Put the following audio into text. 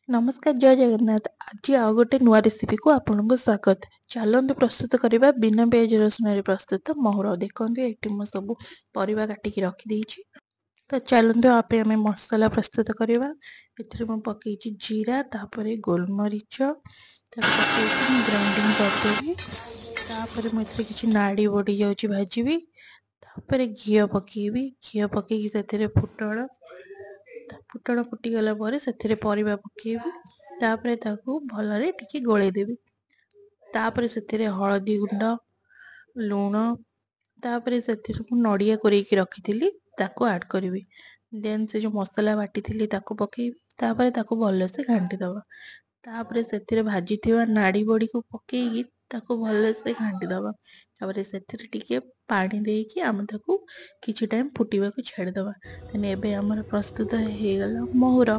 नमस्कार जय जगन्नाथ। आज आउ गोटे नुआ रेसिपी को आपनको स्वागत। चलନ୍ତୁ प्रस्तुत करवा बिना पियाज रसुण प्रस्तुत मोहर। देखते ये मुझे सब परिवा काटिकी रखी। तो चलନ୍ତୁ आपे आम मसला प्रस्तुत करवा। ए पकई जीरा तापर गोलमरीच ग्राइंडिंग करदेवी। तापर मुझे किसी नाड़ी बढ़ी जाऊँगी भाजी। तापर घी पकेबी। घी पकईकी से फुटण फुटण फुटीगला से परिवा पकेबी। तापर ताकू भलरे टिके गोलेदेवी। तापर से हलदी गुंड लुण तापर से नड़िया कोरेकी रखी ताकू ऐड करी। देन से जो मसला बाटी थी ताकू पकेबी। तापर ताकू भलसे घांटी दबा। तापर से भाजी नाड़ी बड़ी को पकेगी ताकू भलसे घांटी दबा। तापर से टिके पानी देकी आम ताकू किछि टाइम फुटीबा को छाड़ीदबा। तेने एबे हमर प्रस्तुत हो गला मोहर।